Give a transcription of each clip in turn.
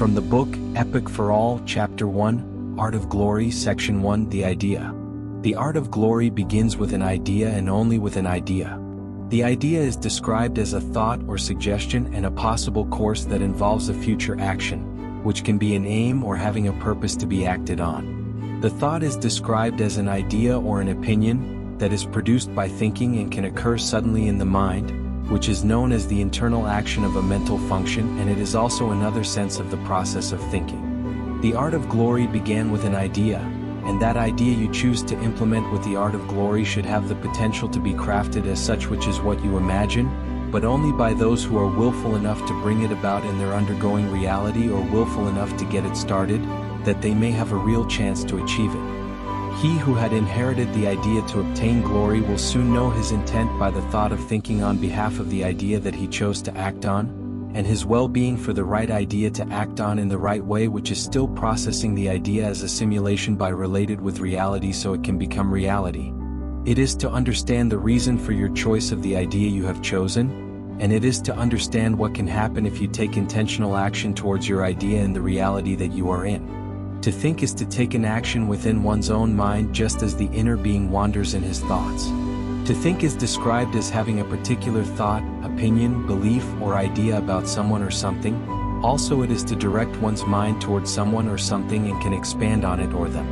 From the book, Epic for All, Chapter 1, Art of Glory, Section 1, The Idea. The art of glory begins with an idea and only with an idea. The idea is described as a thought or suggestion and a possible course that involves a future action, which can be an aim or having a purpose to be acted on. The thought is described as an idea or an opinion that is produced by thinking and can occur suddenly in the mind, which is known as the internal action of a mental function, and it is also another sense of the process of thinking. The art of glory began with an idea, and that idea you choose to implement with the art of glory should have the potential to be crafted as such, which is what you imagine, but only by those who are willful enough to bring it about in their undergoing reality, or willful enough to get it started, that they may have a real chance to achieve it. He who had inherited the idea to obtain glory will soon know his intent by the thought of thinking on behalf of the idea that he chose to act on, and his well-being for the right idea to act on in the right way, which is still processing the idea as a simulation by related with reality so it can become reality. It is to understand the reason for your choice of the idea you have chosen, and it is to understand what can happen if you take intentional action towards your idea in the reality that you are in. To think is to take an action within one's own mind, just as the inner being wanders in his thoughts. To think is described as having a particular thought, opinion, belief, or idea about someone or something. Also, it is to direct one's mind towards someone or something and can expand on it or them.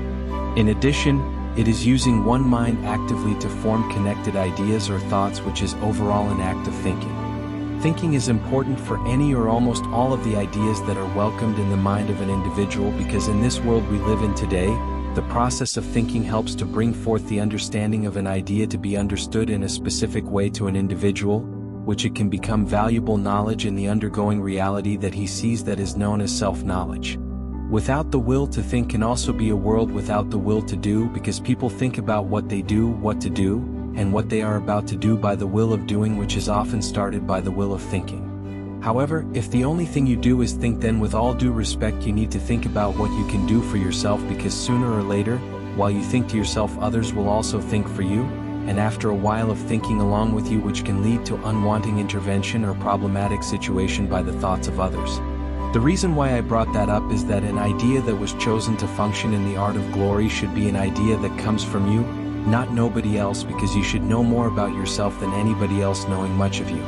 In addition, it is using one mind actively to form connected ideas or thoughts, which is overall an act of thinking. Thinking is important for any or almost all of the ideas that are welcomed in the mind of an individual, because in this world we live in today, the process of thinking helps to bring forth the understanding of an idea to be understood in a specific way to an individual, which it can become valuable knowledge in the undergoing reality that he sees, that is known as self-knowledge. Without the will to think can also be a world without the will to do, because people think about what they do, what to do, and what they are about to do by the will of doing, which is often started by the will of thinking. However, if the only thing you do is think, then with all due respect you need to think about what you can do for yourself, because sooner or later, while you think to yourself, others will also think for you, and after a while of thinking along with you, which can lead to unwanted intervention or problematic situation by the thoughts of others. The reason why I brought that up is that an idea that was chosen to function in the art of glory should be an idea that comes from you, not nobody else, because you should know more about yourself than anybody else knowing much of you.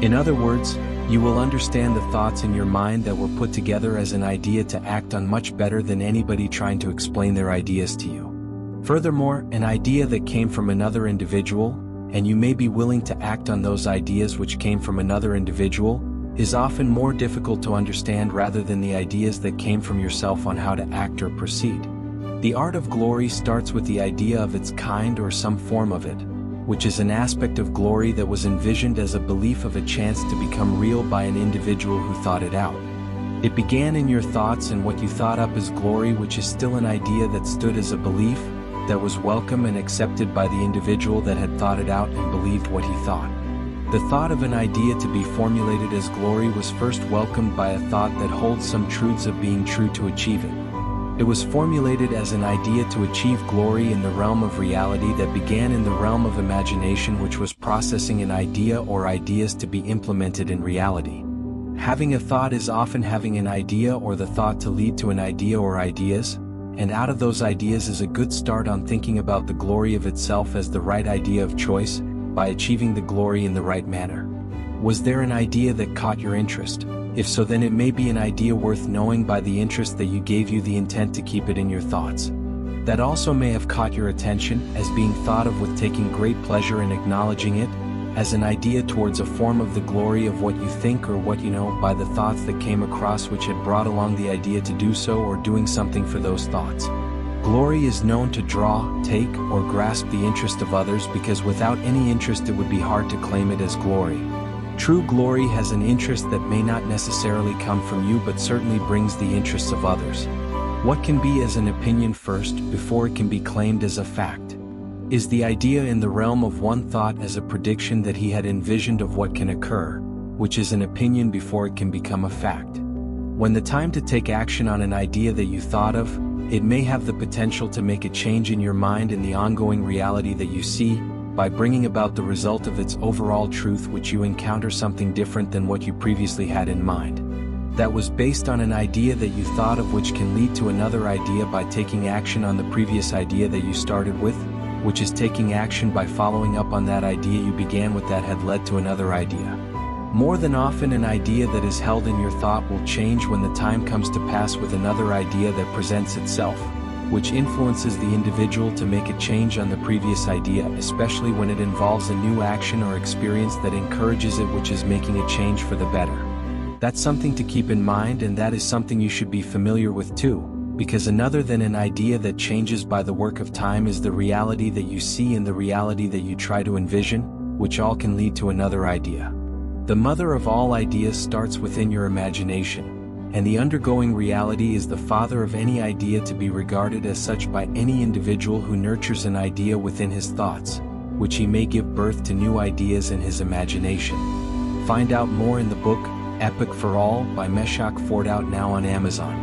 In other words, you will understand the thoughts in your mind that were put together as an idea to act on much better than anybody trying to explain their ideas to you. Furthermore, an idea that came from another individual, and you may be willing to act on those ideas which came from another individual, is often more difficult to understand rather than the ideas that came from yourself on how to act or proceed. The art of glory starts with the idea of its kind or some form of it, which is an aspect of glory that was envisioned as a belief of a chance to become real by an individual who thought it out. It began in your thoughts, and what you thought up as glory, which is still an idea that stood as a belief, that was welcome and accepted by the individual that had thought it out and believed what he thought. The thought of an idea to be formulated as glory was first welcomed by a thought that holds some truths of being true to achieve it. It was formulated as an idea to achieve glory in the realm of reality that began in the realm of imagination, which was processing an idea or ideas to be implemented in reality. Having a thought is often having an idea or the thought to lead to an idea or ideas, and out of those ideas is a good start on thinking about the glory of itself as the right idea of choice, by achieving the glory in the right manner. Was there an idea that caught your interest? If so, then it may be an idea worth knowing by the interest that you gave you the intent to keep it in your thoughts. That also may have caught your attention, as being thought of with taking great pleasure in acknowledging it, as an idea towards a form of the glory of what you think or what you know by the thoughts that came across, which had brought along the idea to do so or doing something for those thoughts. Glory is known to draw, take, or grasp the interest of others, because without any interest it would be hard to claim it as glory. True glory has an interest that may not necessarily come from you, but certainly brings the interests of others. What can be as an opinion first, before it can be claimed as a fact? Is the idea in the realm of one thought as a prediction that he had envisioned of what can occur, which is an opinion before it can become a fact. When the time to take action on an idea that you thought of, it may have the potential to make a change in your mind in the ongoing reality that you see, by bringing about the result of its overall truth, which you encounter something different than what you previously had in mind. that was based on an idea that you thought of, which can lead to another idea by taking action on the previous idea that you started with, which is taking action by following up on that idea you began with that had led to another idea. More than often, an idea that is held in your thought will change when the time comes to pass with another idea that presents itself, which influences the individual to make a change on the previous idea, especially when it involves a new action or experience that encourages it, which is making a change for the better. That's something to keep in mind, and that is something you should be familiar with too, because another than an idea that changes by the work of time is the reality that you see and the reality that you try to envision, which all can lead to another idea. The mother of all ideas starts within your imagination, and the undergoing reality is the father of any idea, to be regarded as such by any individual who nurtures an idea within his thoughts, which he may give birth to new ideas in his imagination. Find out more in the book, Epic for All by Meshack Ford, out now on Amazon.